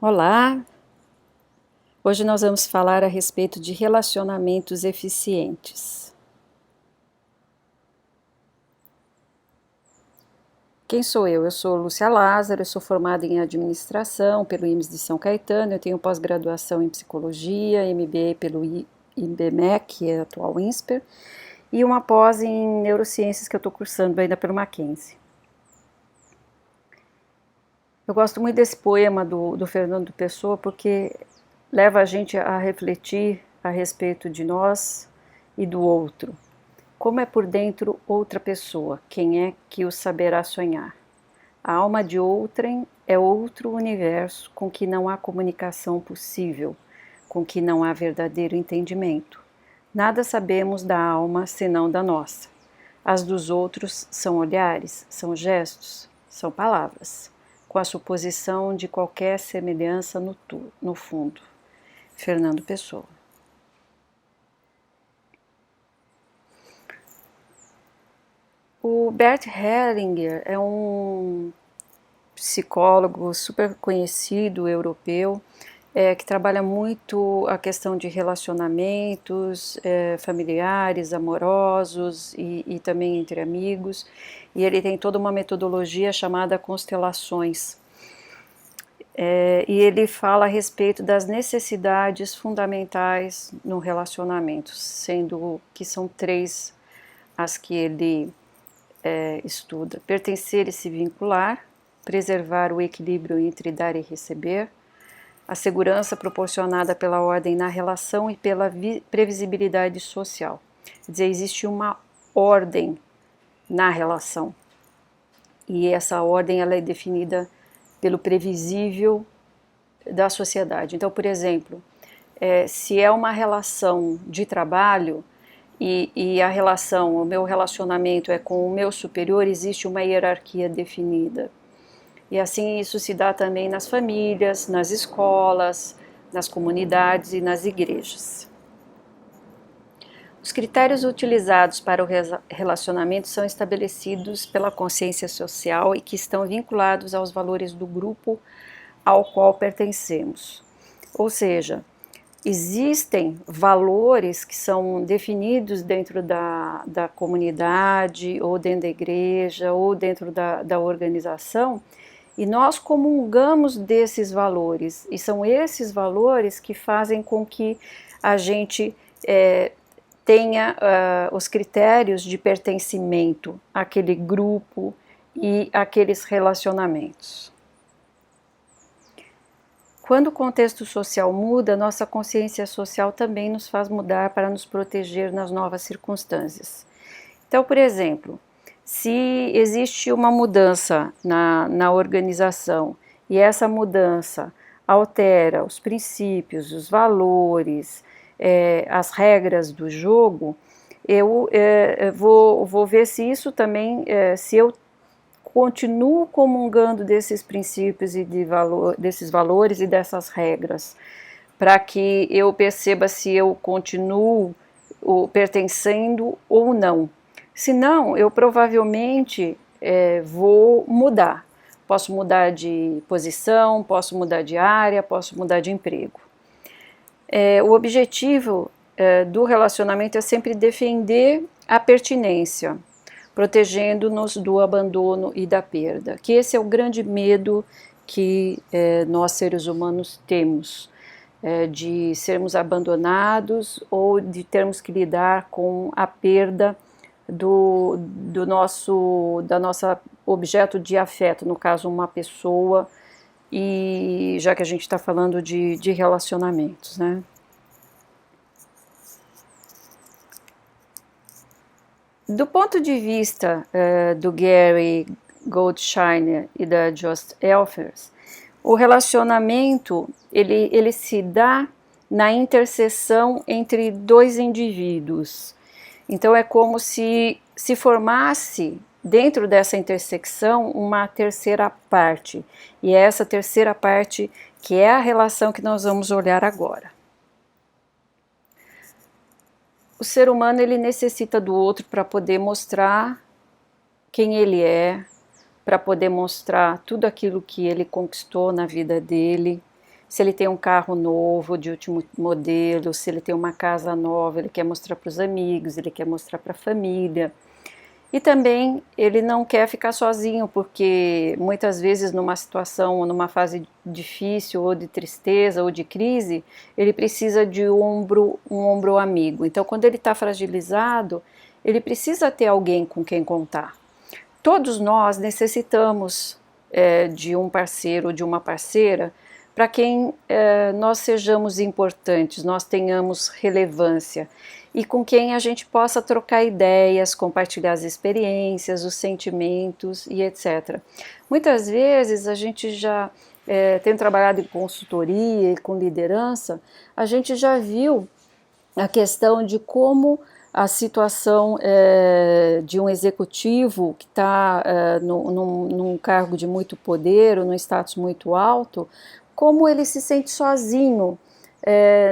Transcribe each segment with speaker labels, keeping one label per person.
Speaker 1: Olá! Hoje nós vamos falar a respeito de relacionamentos eficientes. Quem sou eu? Eu sou Lúcia Lázaro, eu sou formada em administração pelo IMES de São Caetano, eu tenho pós-graduação em psicologia, MBA pelo IBMEC, que é a atual INSPER, e uma pós em neurociências que eu estou cursando ainda pelo Mackenzie. Eu gosto muito desse poema do Fernando Pessoa porque leva a gente a refletir a respeito de nós e do outro. Como é por dentro outra pessoa? Quem é que o saberá sonhar? A alma de outrem é outro universo com que não há comunicação possível, com que não há verdadeiro entendimento. Nada sabemos da alma senão da nossa. As dos outros são olhares, são gestos, são palavras, com a suposição de qualquer semelhança no fundo. Fernando Pessoa. O Bert Hellinger é um psicólogo super conhecido europeu, que trabalha muito a questão de relacionamentos familiares, amorosos e também entre amigos, e ele tem toda uma metodologia chamada constelações. E ele fala a respeito das necessidades fundamentais no relacionamento, sendo que são três as que ele estuda: pertencer e se vincular, preservar o equilíbrio entre dar e receber, a segurança proporcionada pela ordem na relação e pela previsibilidade social. Quer dizer, existe uma ordem na relação, e essa ordem ela é definida pelo previsível da sociedade. Então, por exemplo, se é uma relação de trabalho e o meu relacionamento é com o meu superior, existe uma hierarquia definida. E assim isso se dá também nas famílias, nas escolas, nas comunidades e nas igrejas. Os critérios utilizados para o relacionamento são estabelecidos pela consciência social e que estão vinculados aos valores do grupo ao qual pertencemos. Ou seja, existem valores que são definidos dentro da comunidade, ou dentro da igreja, ou dentro da organização, e nós comungamos desses valores, e são esses valores que fazem com que a gente tenha os critérios de pertencimento àquele grupo e àqueles relacionamentos. Quando o contexto social muda, nossa consciência social também nos faz mudar para nos proteger nas novas circunstâncias. Então, por exemplo, se existe uma mudança na organização e essa mudança altera os princípios, os valores, as regras do jogo, eu vou ver se isso também, se eu continuo comungando desses princípios e desses valores e dessas regras, para que eu perceba se eu continuo pertencendo ou não. Se não, eu provavelmente vou mudar. Posso mudar de posição, posso mudar de área, posso mudar de emprego. O objetivo do relacionamento é sempre defender a pertinência, protegendo-nos do abandono e da perda, que esse é o grande medo que nós seres humanos temos, de sermos abandonados ou de termos que lidar com a perda da nossa objeto de afeto, no caso uma pessoa, e já que a gente está falando de relacionamentos, né? Do ponto de vista do Gary Goldshiner e da Jost Elfers, o relacionamento ele se dá na interseção entre dois indivíduos. Então é como se formasse dentro dessa intersecção uma terceira parte, e é essa terceira parte que é a relação que nós vamos olhar agora. O ser humano ele necessita do outro para poder mostrar quem ele é, para poder mostrar tudo aquilo que ele conquistou na vida dele, Se ele tem um carro novo, de último modelo, se ele tem uma casa nova, ele quer mostrar para os amigos, ele quer mostrar para a família. E também ele não quer ficar sozinho, porque muitas vezes numa situação, numa fase difícil, ou de tristeza, ou de crise, ele precisa de um ombro amigo. Então, quando ele está fragilizado, ele precisa ter alguém com quem contar. Todos nós necessitamos de um parceiro, de uma parceira, para quem nós sejamos importantes, nós tenhamos relevância e com quem a gente possa trocar ideias, compartilhar as experiências, os sentimentos e etc. Muitas vezes a gente já tem trabalhado em consultoria e com liderança, a gente já viu a questão de como a situação de um executivo que está num cargo de muito poder ou num status muito alto, como ele se sente sozinho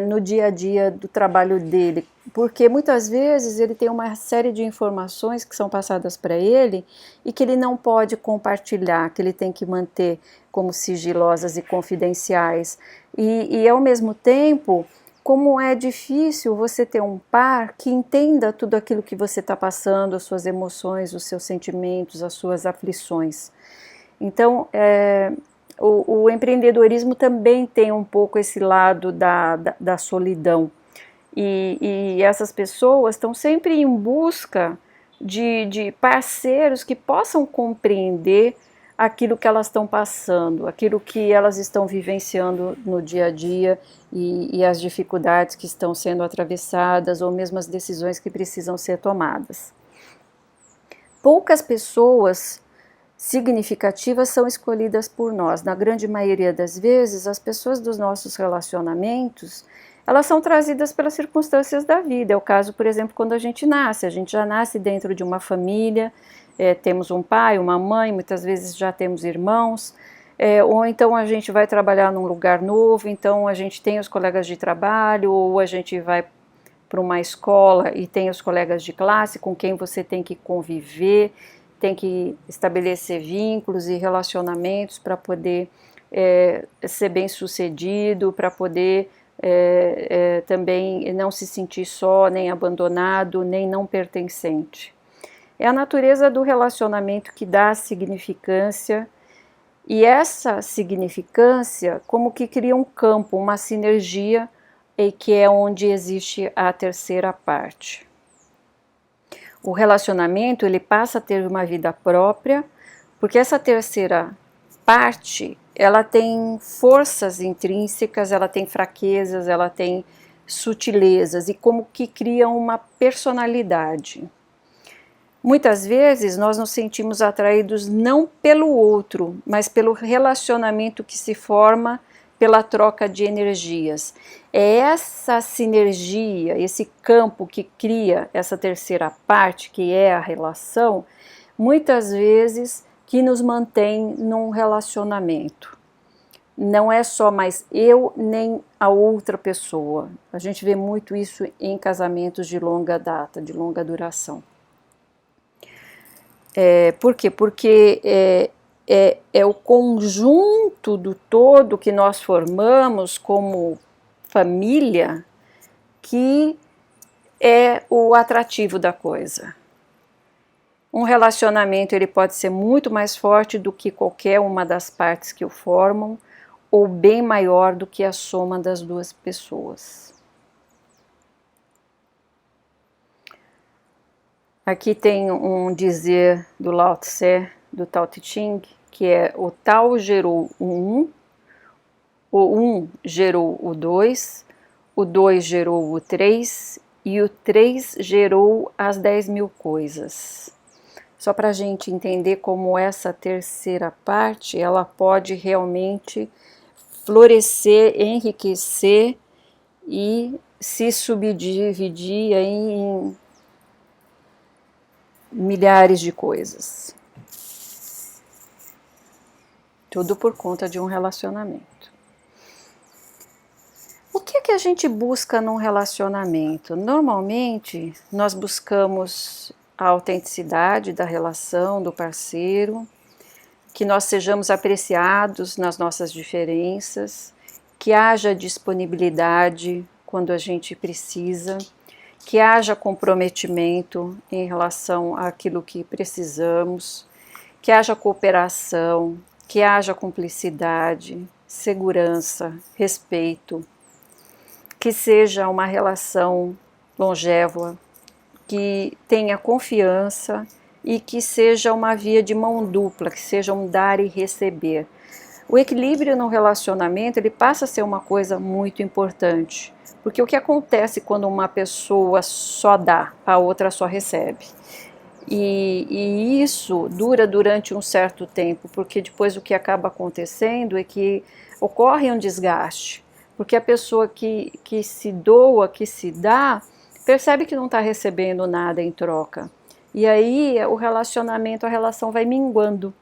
Speaker 1: no dia a dia do trabalho dele, porque muitas vezes ele tem uma série de informações que são passadas para ele e que ele não pode compartilhar, que ele tem que manter como sigilosas e confidenciais, e ao mesmo tempo, como é difícil você ter um par que entenda tudo aquilo que você está passando, as suas emoções, os seus sentimentos, as suas aflições. Então, o empreendedorismo também tem um pouco esse lado da solidão. E essas pessoas estão sempre em busca de parceiros que possam compreender aquilo que elas estão passando, aquilo que elas estão vivenciando no dia a dia e as dificuldades que estão sendo atravessadas ou mesmo as decisões que precisam ser tomadas. Poucas pessoas significativas são escolhidas por nós. Na grande maioria das vezes, as pessoas dos nossos relacionamentos, elas são trazidas pelas circunstâncias da vida. É o caso, por exemplo, quando a gente já nasce dentro de uma família, temos um pai, uma mãe, muitas vezes já temos irmãos, ou então a gente vai trabalhar num lugar novo, então a gente tem os colegas de trabalho, ou a gente vai para uma escola e tem os colegas de classe com quem você tem que conviver, tem que estabelecer vínculos e relacionamentos para poder ser bem sucedido, para poder também não se sentir só, nem abandonado, nem não pertencente. É a natureza do relacionamento que dá significância, e essa significância como que cria um campo, uma sinergia, e que é onde existe a terceira parte. O relacionamento ele passa a ter uma vida própria, porque essa terceira parte ela tem forças intrínsecas, ela tem fraquezas, ela tem sutilezas e como que cria uma personalidade. Muitas vezes nós nos sentimos atraídos não pelo outro, mas pelo relacionamento que se forma pela troca de energias. É essa sinergia, esse campo que cria essa terceira parte, que é a relação, muitas vezes que nos mantém num relacionamento. Não é só mais eu nem a outra pessoa. A gente vê muito isso em casamentos de longa data, de longa duração. Por quê? Porque é o conjunto do todo que nós formamos como família que é o atrativo da coisa. Um relacionamento ele pode ser muito mais forte do que qualquer uma das partes que o formam, ou bem maior do que a soma das duas pessoas. Aqui tem um dizer do Lao Tse, do Tao Te Ching, que é o Tao gerou o 1 gerou o 2 gerou o 3 e o 3 gerou as 10.000 coisas. Só para a gente entender como essa terceira parte, ela pode realmente florescer, enriquecer e se subdividir em milhares de coisas. Tudo por conta de um relacionamento. O que a gente busca num relacionamento? Normalmente, nós buscamos a autenticidade da relação, do parceiro, que nós sejamos apreciados nas nossas diferenças, que haja disponibilidade quando a gente precisa, que haja comprometimento em relação àquilo que precisamos, que haja cooperação, que haja cumplicidade, segurança, respeito, que seja uma relação longeva, que tenha confiança e que seja uma via de mão dupla, que seja um dar e receber. O equilíbrio no relacionamento, ele passa a ser uma coisa muito importante, porque o que acontece quando uma pessoa só dá, a outra só recebe? E isso dura durante um certo tempo, porque depois o que acaba acontecendo é que ocorre um desgaste, porque a pessoa que se doa, que se dá, percebe que não está recebendo nada em troca. E aí o relacionamento, a relação vai minguando,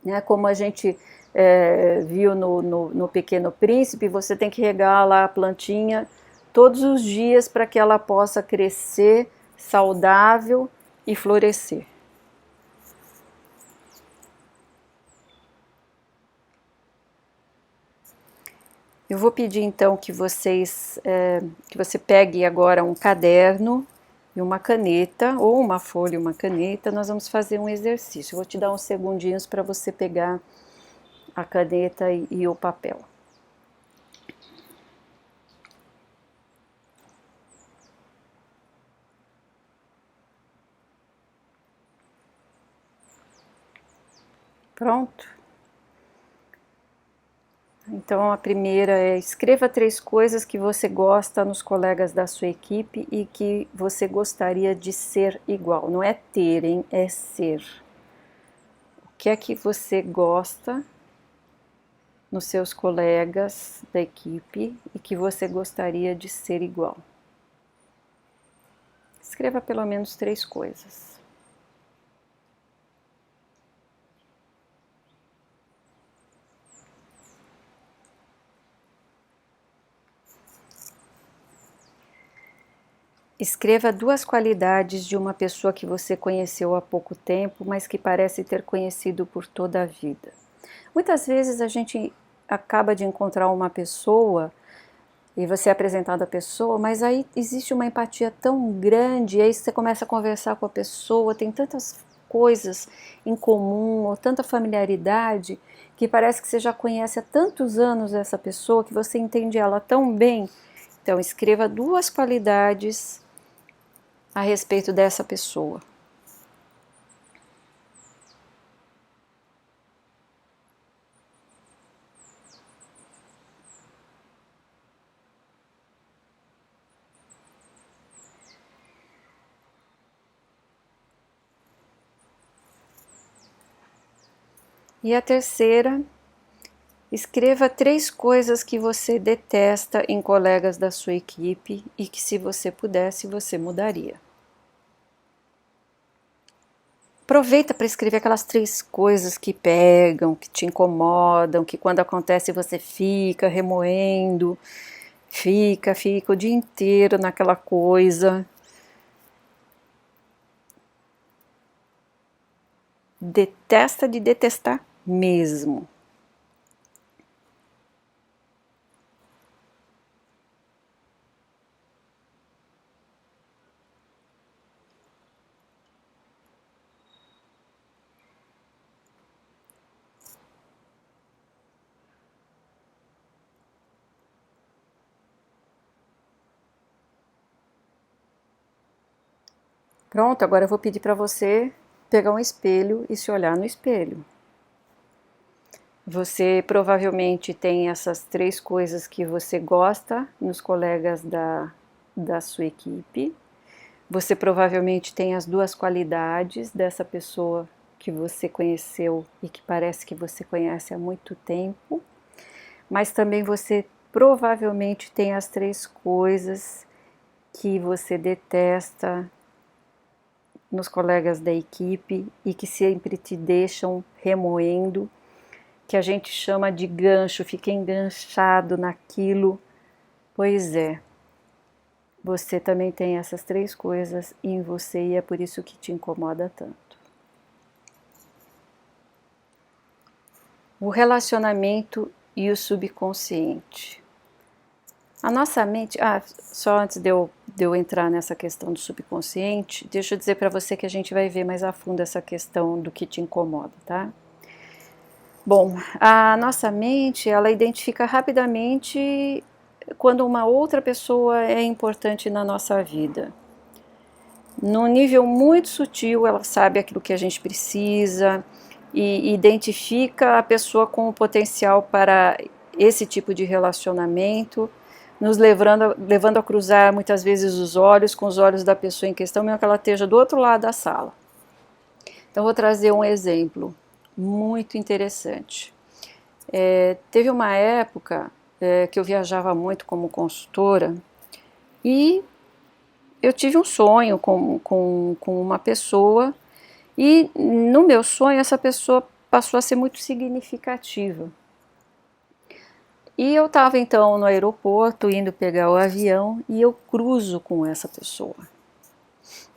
Speaker 1: né? Como a gente viu no Pequeno Príncipe, você tem que regar lá a plantinha todos os dias para que ela possa crescer saudável e florescer. Eu vou pedir então que você pegue agora um caderno e uma caneta, ou uma folha e uma caneta. Nós vamos fazer um exercício. Eu vou te dar uns segundinhos para você pegar a caneta e o papel. Pronto? Então a primeira é: escreva 3 coisas que você gosta nos colegas da sua equipe e que você gostaria de ser igual. Não é ter, hein? É ser. O que é que você gosta nos seus colegas da equipe e que você gostaria de ser igual? Escreva pelo menos 3 coisas. Escreva 2 qualidades de uma pessoa que você conheceu há pouco tempo, mas que parece ter conhecido por toda a vida. Muitas vezes a gente acaba de encontrar uma pessoa e você é apresentado à pessoa, mas aí existe uma empatia tão grande, e aí você começa a conversar com a pessoa, tem tantas coisas em comum, ou tanta familiaridade, que parece que você já conhece há tantos anos essa pessoa, que você entende ela tão bem. Então escreva 2 qualidades a respeito dessa pessoa. E a terceira, escreva 3 coisas que você detesta em colegas da sua equipe e que, se você pudesse, você mudaria. Aproveita para escrever aquelas 3 coisas que pegam, que te incomodam, que quando acontece você fica remoendo, fica o dia inteiro naquela coisa. Detesta de detestar mesmo. Pronto, agora eu vou pedir para você pegar um espelho e se olhar no espelho. Você provavelmente tem essas 3 coisas que você gosta nos colegas da sua equipe. Você provavelmente tem as 2 qualidades dessa pessoa que você conheceu e que parece que você conhece há muito tempo. Mas também você provavelmente tem as 3 coisas que você detesta nos colegas da equipe e que sempre te deixam remoendo, que a gente chama de gancho, fica enganchado naquilo. Pois é, você também tem essas 3 coisas em você e é por isso que te incomoda tanto. O relacionamento e o subconsciente. A nossa mente, só antes de eu entrar nessa questão do subconsciente, deixa eu dizer para você que a gente vai ver mais a fundo essa questão do que te incomoda, tá? Bom, a nossa mente, ela identifica rapidamente quando uma outra pessoa é importante na nossa vida. Num nível muito sutil, ela sabe aquilo que a gente precisa e identifica a pessoa com o potencial para esse tipo de relacionamento, nos levando a cruzar muitas vezes os olhos com os olhos da pessoa em questão, mesmo que ela esteja do outro lado da sala. Então vou trazer um exemplo muito interessante. Teve uma época que eu viajava muito como consultora e eu tive um sonho com uma pessoa e no meu sonho essa pessoa passou a ser muito significativa. E eu estava então no aeroporto indo pegar o avião e eu cruzo com essa pessoa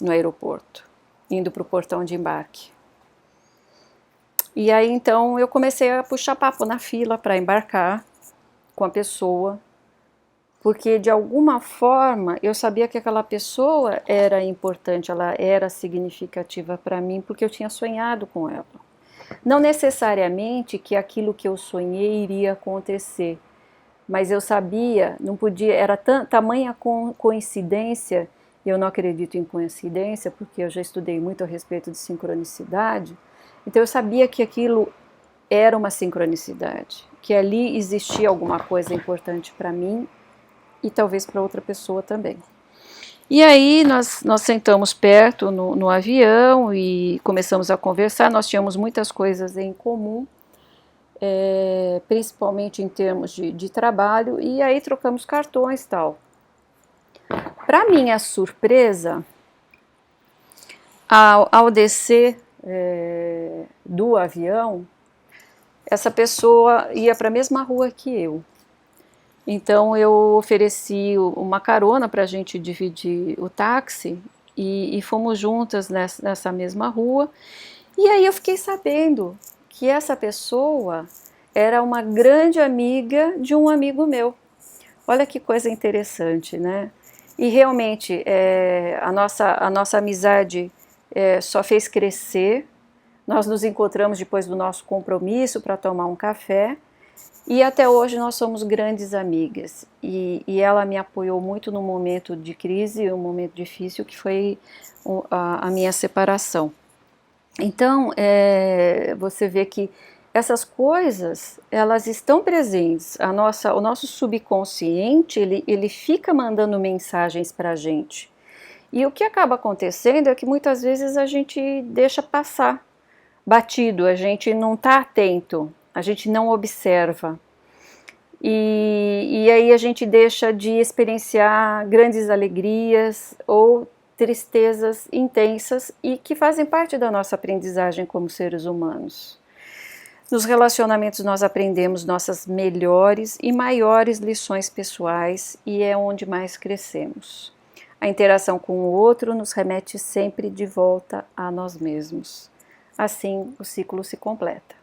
Speaker 1: no aeroporto, indo para o portão de embarque. E aí então eu comecei a puxar papo na fila para embarcar com a pessoa, porque de alguma forma eu sabia que aquela pessoa era importante, ela era significativa para mim, porque eu tinha sonhado com ela. Não necessariamente que aquilo que eu sonhei iria acontecer, mas eu sabia, não podia, era tamanha coincidência, e eu não acredito em coincidência, porque eu já estudei muito a respeito de sincronicidade, então eu sabia que aquilo era uma sincronicidade, que ali existia alguma coisa importante para mim e talvez para outra pessoa também. E aí nós sentamos perto no avião e começamos a conversar, nós tínhamos muitas coisas em comum, principalmente em termos de trabalho, e aí trocamos cartões e tal. Para minha surpresa, ao descer do avião, essa pessoa ia para a mesma rua que eu. Então eu ofereci uma carona para a gente dividir o táxi e fomos juntas nessa mesma rua. E aí eu fiquei sabendo que essa pessoa era uma grande amiga de um amigo meu. Olha que coisa interessante, né? E realmente a nossa amizade só fez crescer. Nós nos encontramos depois do nosso compromisso para tomar um café. E até hoje nós somos grandes amigas, e ela me apoiou muito no momento de crise, um momento difícil que foi a minha separação. Então você vê que essas coisas, elas estão presentes, o nosso subconsciente, ele fica mandando mensagens para a gente. E o que acaba acontecendo é que muitas vezes a gente deixa passar batido, a gente não está atento, a gente não observa. E aí a gente deixa de experienciar grandes alegrias ou tristezas intensas e que fazem parte da nossa aprendizagem como seres humanos. Nos relacionamentos nós aprendemos nossas melhores e maiores lições pessoais e é onde mais crescemos. A interação com o outro nos remete sempre de volta a nós mesmos. Assim, o ciclo se completa.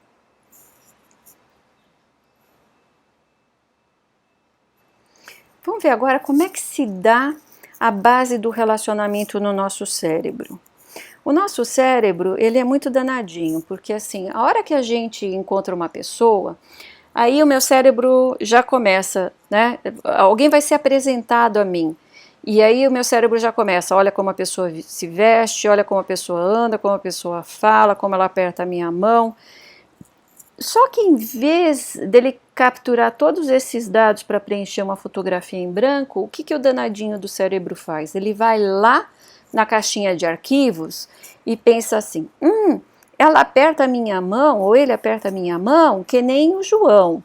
Speaker 1: Vamos ver agora como é que se dá a base do relacionamento no nosso cérebro. O nosso cérebro, ele é muito danadinho, porque assim, a hora que a gente encontra uma pessoa, aí o meu cérebro já começa, né? Alguém vai ser apresentado a mim. E aí o meu cérebro já começa, olha como a pessoa se veste, olha como a pessoa anda, como a pessoa fala, como ela aperta a minha mão. Só que em vez dele capturar todos esses dados para preencher uma fotografia em branco, o que o danadinho do cérebro faz? Ele vai lá na caixinha de arquivos e pensa assim, ela aperta a minha mão, ou ele aperta a minha mão, que nem o João.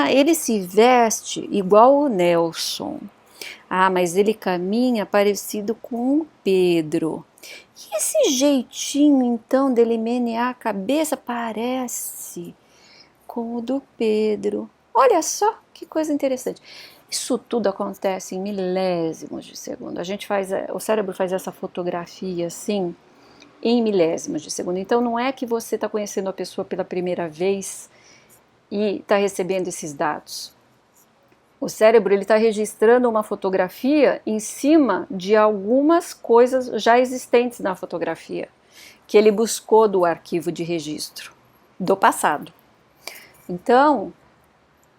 Speaker 1: Ele se veste igual o Nelson. Mas ele caminha parecido com o Pedro. E esse jeitinho, então, dele menear a cabeça parece com o do Pedro. Olha só que coisa interessante. Isso tudo acontece em milésimos de segundo. O cérebro faz essa fotografia assim, em milésimos de segundo. Então não é que você está conhecendo a pessoa pela primeira vez e está recebendo esses dados. O cérebro está registrando uma fotografia em cima de algumas coisas já existentes na fotografia, que ele buscou do arquivo de registro do passado. Então,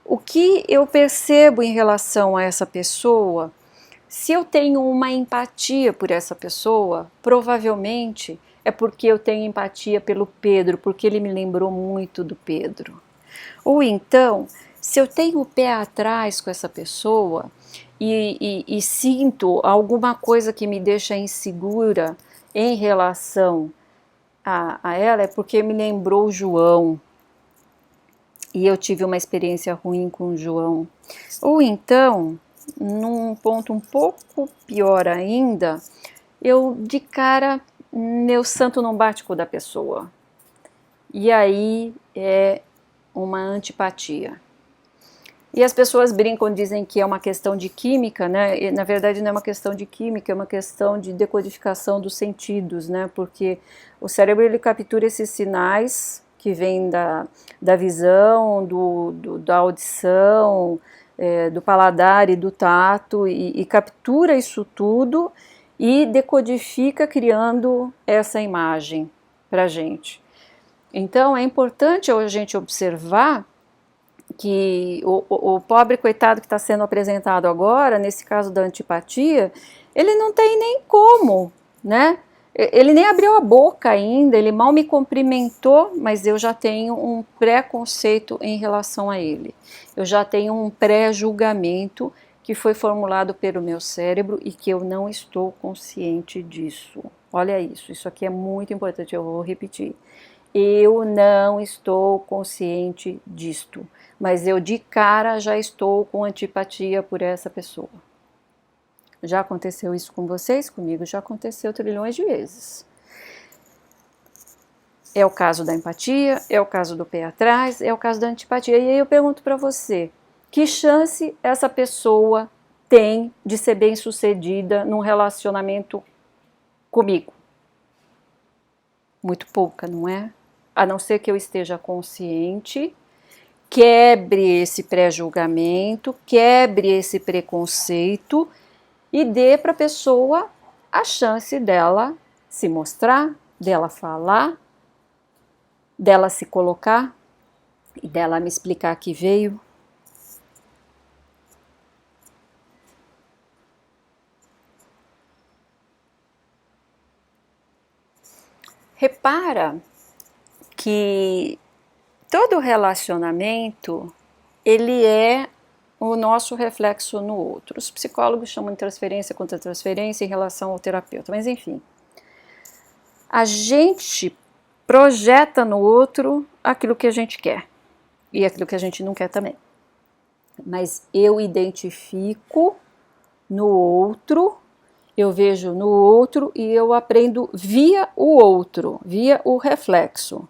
Speaker 1: o que eu percebo em relação a essa pessoa, se eu tenho uma empatia por essa pessoa, provavelmente é porque eu tenho empatia pelo Pedro, porque ele me lembrou muito do Pedro. Ou então, se eu tenho o pé atrás com essa pessoa e sinto alguma coisa que me deixa insegura em relação a ela, é porque me lembrou o João e eu tive uma experiência ruim com o João. Ou então, num ponto um pouco pior ainda, eu de cara, meu santo não bate com o da pessoa. E aí é uma antipatia. E as pessoas brincam, dizem que é uma questão de química, né? E, na verdade não é uma questão de química, é uma questão de decodificação dos sentidos, né? Porque o cérebro ele captura esses sinais que vêm da visão, da audição, do paladar e do tato, e captura isso tudo e decodifica criando essa imagem para a gente. Então é importante a gente observar que o pobre coitado que está sendo apresentado agora, nesse caso da antipatia, ele não tem nem como, né? Ele nem abriu a boca ainda, ele mal me cumprimentou, mas eu já tenho um preconceito em relação a ele. Eu já tenho um pré-julgamento que foi formulado pelo meu cérebro e que eu não estou consciente disso. Olha isso aqui é muito importante, eu vou repetir. Eu não estou consciente disto, mas eu de cara já estou com antipatia por essa pessoa. Já aconteceu isso com vocês? Comigo já aconteceu trilhões de vezes. É o caso da empatia, é o caso do pé atrás, é o caso da antipatia. E aí eu pergunto para você, que chance essa pessoa tem de ser bem-sucedida num relacionamento comigo? Muito pouca, não é? A não ser que eu esteja consciente, quebre esse pré-julgamento, quebre esse preconceito e dê para a pessoa a chance dela se mostrar, dela falar, dela se colocar e dela me explicar que veio. Repara que todo relacionamento, ele é o nosso reflexo no outro. Os psicólogos chamam de transferência contra transferência em relação ao terapeuta, mas enfim. A gente projeta no outro aquilo que a gente quer e aquilo que a gente não quer também. Mas eu identifico no outro, eu vejo no outro e eu aprendo via o outro, via o reflexo.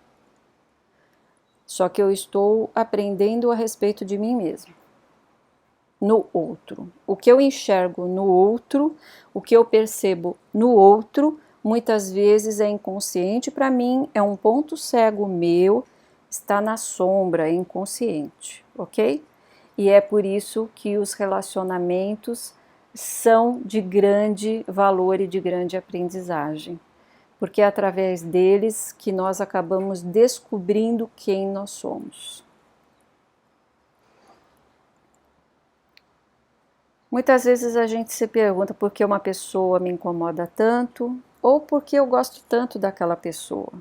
Speaker 1: Só que eu estou aprendendo a respeito de mim mesmo, no outro. O que eu enxergo no outro, o que eu percebo no outro, muitas vezes é inconsciente para mim, é um ponto cego meu, está na sombra, é inconsciente, ok? E é por isso que os relacionamentos são de grande valor e de grande aprendizagem. Porque é através deles que nós acabamos descobrindo quem nós somos. Muitas vezes a gente se pergunta por que uma pessoa me incomoda tanto ou por que eu gosto tanto daquela pessoa.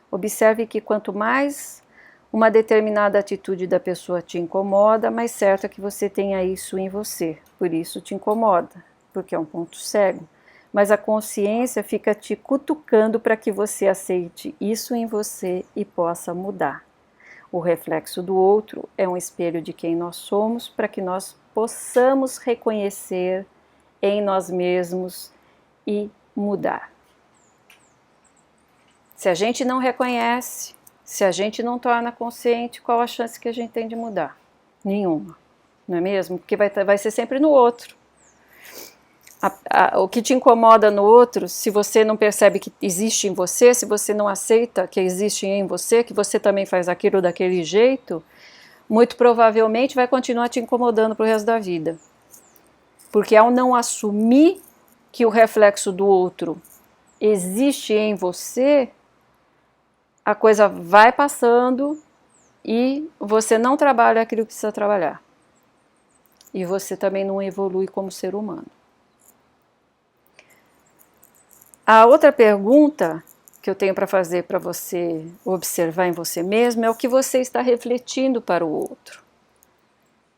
Speaker 1: Observe que quanto mais uma determinada atitude da pessoa te incomoda, mais certo é que você tenha isso em você, por isso te incomoda, porque é um ponto cego. Mas a consciência fica te cutucando para que você aceite isso em você e possa mudar. O reflexo do outro é um espelho de quem nós somos para que nós possamos reconhecer em nós mesmos e mudar. Se a gente não reconhece, se a gente não torna consciente, qual a chance que a gente tem de mudar? Nenhuma, não é mesmo? Porque vai ser sempre no outro. O que te incomoda no outro, se você não percebe que existe em você, se você não aceita que existe em você, que você também faz aquilo daquele jeito, muito provavelmente vai continuar te incomodando pro resto da vida. Porque ao não assumir que o reflexo do outro existe em você, a coisa vai passando e você não trabalha aquilo que precisa trabalhar. E você também não evolui como ser humano. A outra pergunta que eu tenho para fazer para você observar em você mesmo é o que você está refletindo para o outro.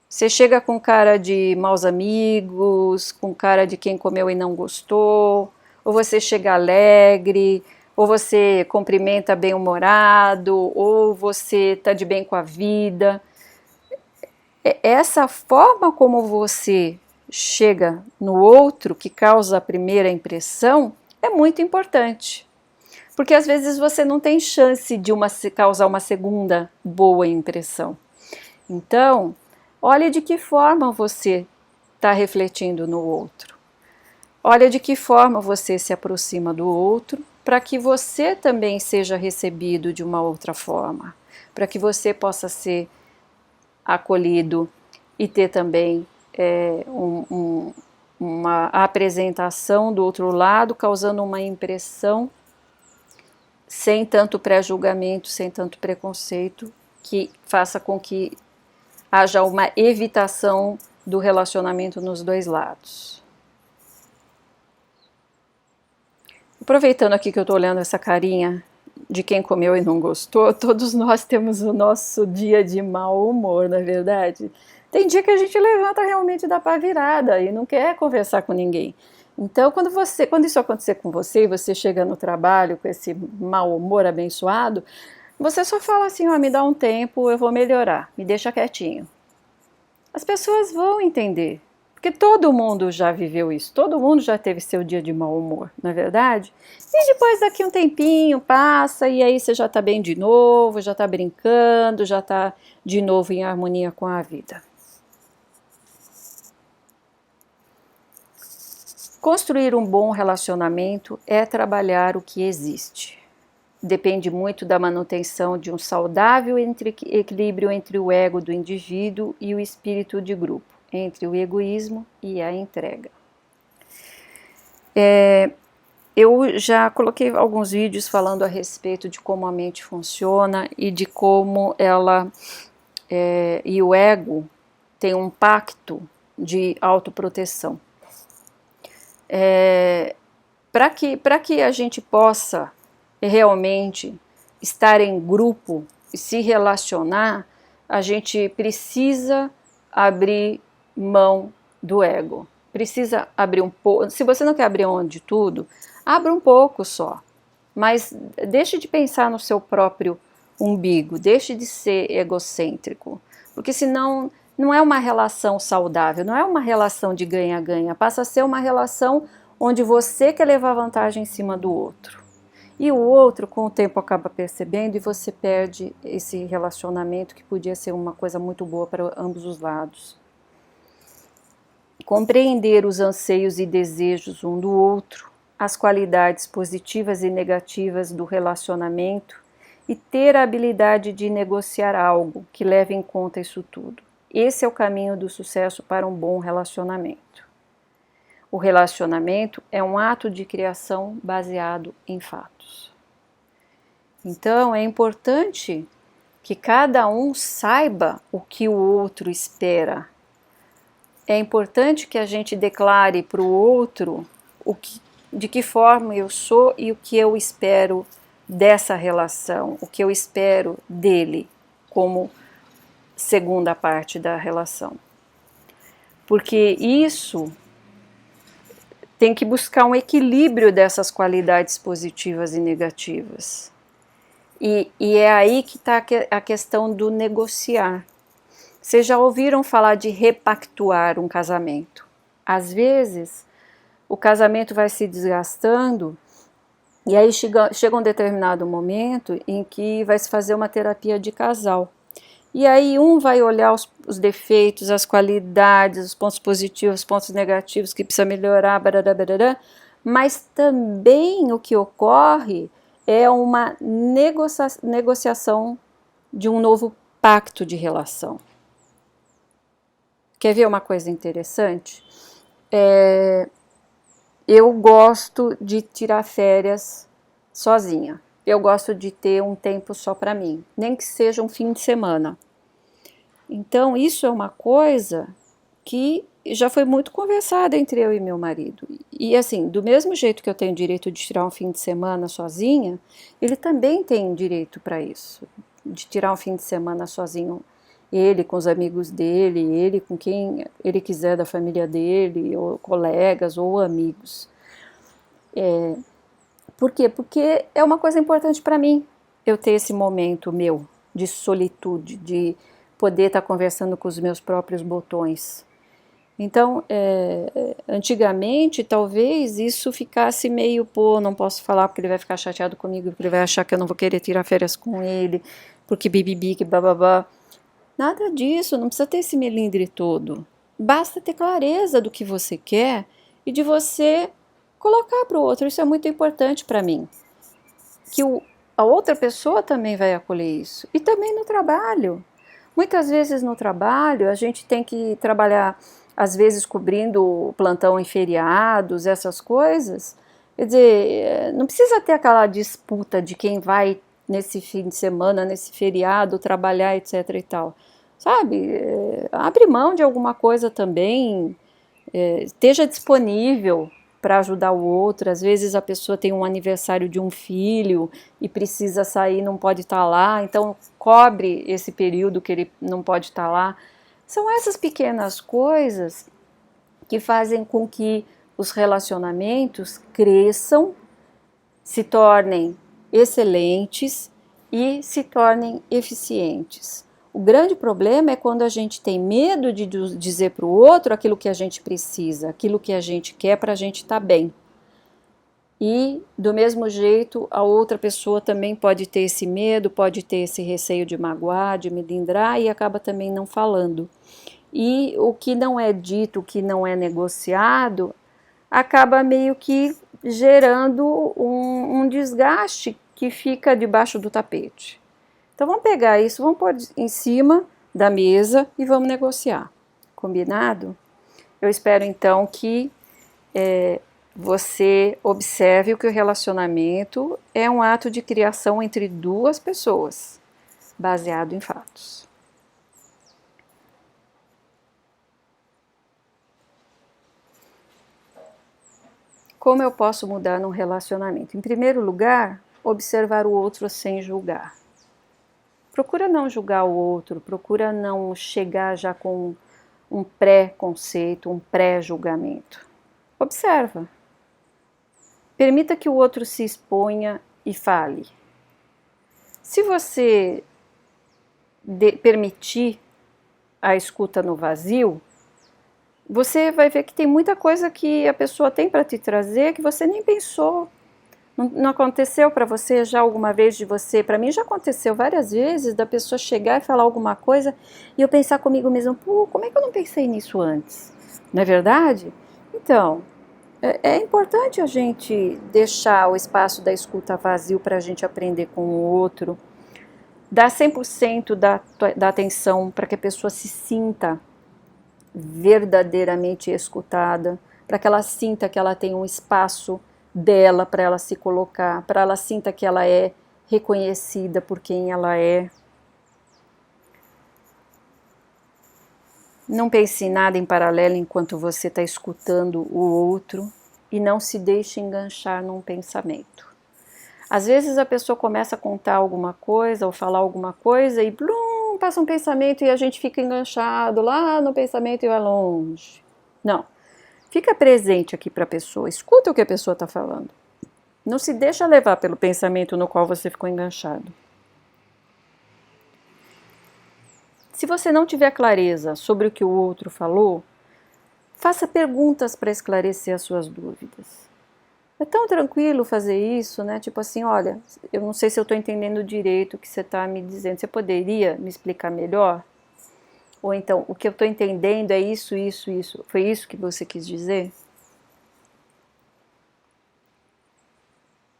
Speaker 1: Você chega com cara de maus amigos, com cara de quem comeu e não gostou, ou você chega alegre, ou você cumprimenta bem-humorado, ou você está de bem com a vida. Essa forma como você chega no outro, que causa a primeira impressão, é muito importante. Porque às vezes você não tem chance de causar uma segunda boa impressão. Então, olha de que forma você está refletindo no outro. Olha de que forma você se aproxima do outro, para que você também seja recebido de uma outra forma. Para que você possa ser acolhido e ter também uma apresentação do outro lado, causando uma impressão sem tanto pré-julgamento, sem tanto preconceito, que faça com que haja uma evitação do relacionamento nos dois lados. Aproveitando aqui que eu estou olhando essa carinha de quem comeu e não gostou, todos nós temos o nosso dia de mau humor, não é verdade? Tem dia que a gente levanta realmente da pá virada e não quer conversar com ninguém. Então, quando isso acontecer com você e você chega no trabalho com esse mau humor abençoado, você só fala assim, me dá um tempo, eu vou melhorar, me deixa quietinho. As pessoas vão entender, porque todo mundo já viveu isso, todo mundo já teve seu dia de mau humor, não é verdade? E depois daqui um tempinho passa e aí você já está bem de novo, já está brincando, já está de novo em harmonia com a vida. Construir um bom relacionamento é trabalhar o que existe. Depende muito da manutenção de um saudável equilíbrio entre o ego do indivíduo e o espírito de grupo, entre o egoísmo e a entrega. Eu já coloquei alguns vídeos falando a respeito de como a mente funciona e de como ela e o ego têm um pacto de autoproteção. Para que a gente possa realmente estar em grupo e se relacionar, a gente precisa abrir mão do ego. Precisa abrir um pouco. Se você não quer abrir mão de tudo, abra um pouco só. Mas deixe de pensar no seu próprio umbigo, deixe de ser egocêntrico. Porque senão não é uma relação saudável, não é uma relação de ganha-ganha, passa a ser uma relação onde você quer levar vantagem em cima do outro. E o outro, com o tempo, acaba percebendo e você perde esse relacionamento que podia ser uma coisa muito boa para ambos os lados. Compreender os anseios e desejos um do outro, as qualidades positivas e negativas do relacionamento e ter a habilidade de negociar algo que leve em conta isso tudo. Esse é o caminho do sucesso para um bom relacionamento. O relacionamento é um ato de criação baseado em fatos. Então, é importante que cada um saiba o que o outro espera. É importante que a gente declare para o outro de que forma eu sou e o que eu espero dessa relação, o que eu espero dele como segunda parte da relação. Porque isso tem que buscar um equilíbrio dessas qualidades positivas e negativas. E é aí que está a questão do negociar. Vocês já ouviram falar de repactuar um casamento? Às vezes, o casamento vai se desgastando e aí chega um determinado momento em que vai se fazer uma terapia de casal. E aí um vai olhar os defeitos, as qualidades, os pontos positivos, os pontos negativos que precisa melhorar, barará, mas também o que ocorre é uma negociação de um novo pacto de relação. Quer ver uma coisa interessante? Eu gosto de tirar férias sozinha. Eu gosto de ter um tempo só para mim, nem que seja um fim de semana. Então, isso é uma coisa que já foi muito conversada entre eu e meu marido. E assim, do mesmo jeito que eu tenho direito de tirar um fim de semana sozinha, ele também tem direito para isso, de tirar um fim de semana sozinho. Ele com os amigos dele, ele com quem ele quiser da família dele, ou colegas ou amigos. Por quê? Porque é uma coisa importante para mim, eu ter esse momento meu de solitude, de poder estar conversando com os meus próprios botões. Então, antigamente, talvez isso ficasse meio, pô, não posso falar porque ele vai ficar chateado comigo, porque ele vai achar que eu não vou querer tirar férias com ele, porque bibibi, que bababá. Nada disso, não precisa ter esse melindre todo. Basta ter clareza do que você quer e de você colocar para o outro. Isso é muito importante para mim. Que a outra pessoa também vai acolher isso. E também no trabalho. Muitas vezes no trabalho a gente tem que trabalhar, às vezes cobrindo plantão em feriados, essas coisas. Quer dizer, não precisa ter aquela disputa de quem vai nesse fim de semana, nesse feriado, trabalhar, etc e tal. Sabe? Abre mão de alguma coisa também, esteja disponível para ajudar o outro. Às vezes a pessoa tem um aniversário de um filho e precisa sair, não pode estar lá, então cobre esse período que ele não pode estar lá. São essas pequenas coisas que fazem com que os relacionamentos cresçam, se tornem excelentes e se tornem eficientes. O grande problema é quando a gente tem medo de dizer para o outro aquilo que a gente precisa, aquilo que a gente quer para a gente estar bem. E, do mesmo jeito, a outra pessoa também pode ter esse medo, pode ter esse receio de magoar, de melindrar e acaba também não falando. E o que não é dito, o que não é negociado, acaba meio que gerando um desgaste que fica debaixo do tapete. Então vamos pegar isso, vamos pôr em cima da mesa e vamos negociar. Combinado? Eu espero então que você observe que o relacionamento é um ato de criação entre duas pessoas, baseado em fatos. Como eu posso mudar num relacionamento? Em primeiro lugar, observar o outro sem julgar. Procura não julgar o outro, procura não chegar já com um pré-conceito, um pré-julgamento. Observa. Permita que o outro se exponha e fale. Se você permitir a escuta no vazio, você vai ver que tem muita coisa que a pessoa tem para te trazer que você nem pensou. Não aconteceu para você já alguma vez de você? Para mim já aconteceu várias vezes da pessoa chegar e falar alguma coisa e eu pensar comigo mesmo, pô, como é que eu não pensei nisso antes? Não é verdade? Então, é importante a gente deixar o espaço da escuta vazio para a gente aprender com o outro, dar 100% da atenção para que a pessoa se sinta verdadeiramente escutada, para que ela sinta que ela tem um espaço dela para ela se colocar, para ela sinta que ela é reconhecida por quem ela é. Não pense em nada em paralelo enquanto você está escutando o outro e não se deixe enganchar num pensamento. Às vezes a pessoa começa a contar alguma coisa ou falar alguma coisa e blum, passa um pensamento e a gente fica enganchado lá no pensamento e vai longe. Não. Fica presente aqui para a pessoa, escuta o que a pessoa está falando. Não se deixa levar pelo pensamento no qual você ficou enganchado. Se você não tiver clareza sobre o que o outro falou, faça perguntas para esclarecer as suas dúvidas. É tão tranquilo fazer isso, né? Tipo assim, olha, eu não sei se eu estou entendendo direito o que você está me dizendo. Você poderia me explicar melhor? Ou então, o que eu estou entendendo é isso, isso, isso. Foi isso que você quis dizer?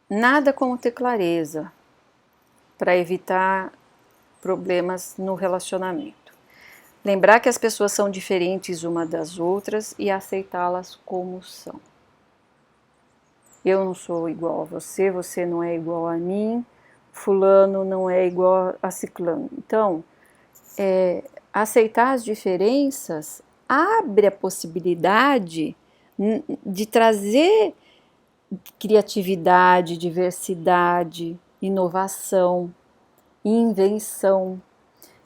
Speaker 1: Nada como ter clareza para evitar problemas no relacionamento. Lembrar que as pessoas são diferentes uma das outras e aceitá-las como são. Eu não sou igual a você, você não é igual a mim, fulano não é igual a ciclano. Então, aceitar as diferenças abre a possibilidade de trazer criatividade, diversidade, inovação, invenção.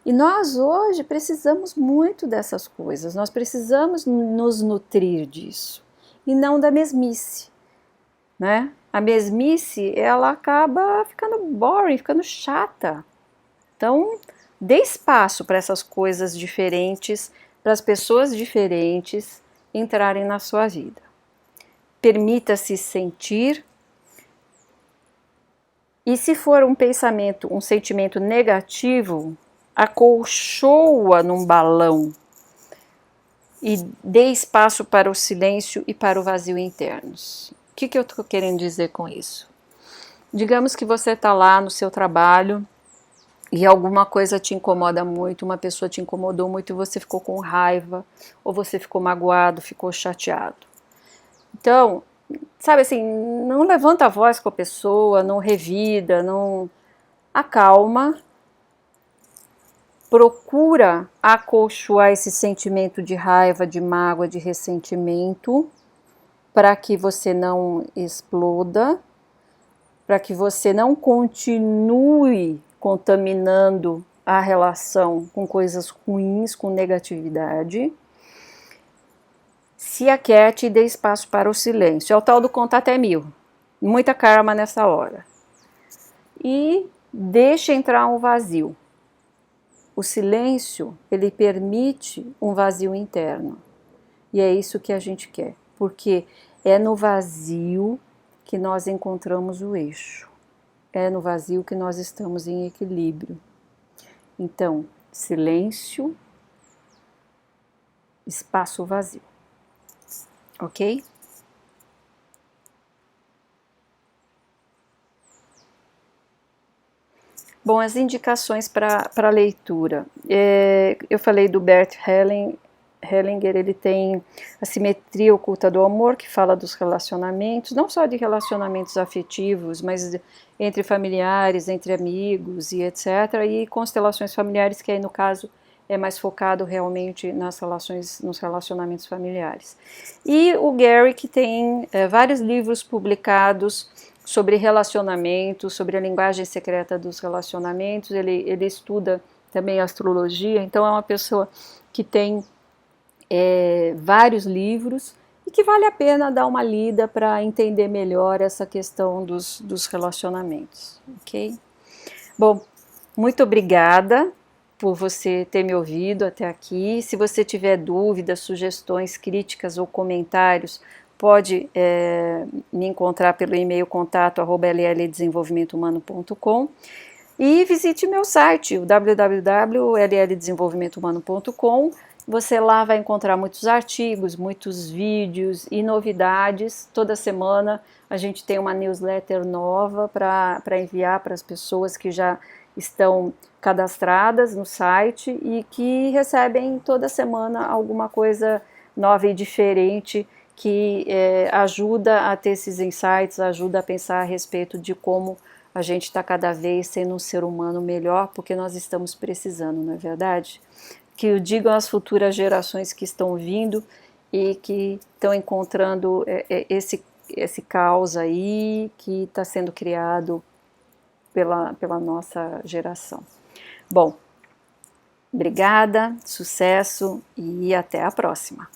Speaker 1: E nós hoje precisamos muito dessas coisas, nós precisamos nos nutrir disso, e não da mesmice, né? A mesmice, ela acaba ficando boring, ficando chata. Então, dê espaço para essas coisas diferentes, para as pessoas diferentes entrarem na sua vida. Permita-se sentir, e se for um sentimento negativo, acolchoa num balão e dê espaço para o silêncio e para o vazio internos. O que eu estou querendo dizer com isso? Digamos que você está lá no seu trabalho e alguma coisa te incomoda muito, uma pessoa te incomodou muito e você ficou com raiva, ou você ficou magoado, ficou chateado. Então, sabe assim, não levanta a voz com a pessoa, não revida, não acalma, procura acolchoar esse sentimento de raiva, de mágoa, de ressentimento, para que você não exploda, para que você não continue contaminando a relação com coisas ruins, com negatividade. Se aquiete e dê espaço para o silêncio. É o tal do contar até 1000. Muita calma nessa hora. E deixe entrar um vazio. O silêncio, ele permite um vazio interno. E é isso que a gente quer. Porque é no vazio que nós encontramos o eixo. É no vazio que nós estamos em equilíbrio. Então, silêncio, espaço vazio. Ok? Bom, as indicações para leitura. Eu falei do Bert Hellinger, ele tem A Simetria Oculta do Amor, que fala dos relacionamentos, não só de relacionamentos afetivos, mas entre familiares, entre amigos e etc. E constelações familiares, que aí no caso é mais focado realmente nas relações, nos relacionamentos familiares. E o Gary, que tem vários livros publicados sobre relacionamentos, sobre a linguagem secreta dos relacionamentos. Ele estuda também astrologia, então é uma pessoa que tem vários livros e que vale a pena dar uma lida para entender melhor essa questão dos relacionamentos, ok? Bom, muito obrigada por você ter me ouvido até aqui. Se você tiver dúvidas, sugestões, críticas ou comentários, pode me encontrar pelo e-mail contato@lldesenvolvimentohumano.com e visite meu site, o www.lldesenvolvimentohumano.com. Você lá vai encontrar muitos artigos, muitos vídeos e novidades. Toda semana a gente tem uma newsletter nova para enviar para as pessoas que já estão cadastradas no site e que recebem toda semana alguma coisa nova e diferente que ajuda a ter esses insights, ajuda a pensar a respeito de como a gente está cada vez sendo um ser humano melhor, porque nós estamos precisando, não é verdade? Que o digam as futuras gerações que estão vindo e que estão encontrando esse caos aí que está sendo criado pela nossa geração. Bom, obrigada, sucesso e até a próxima.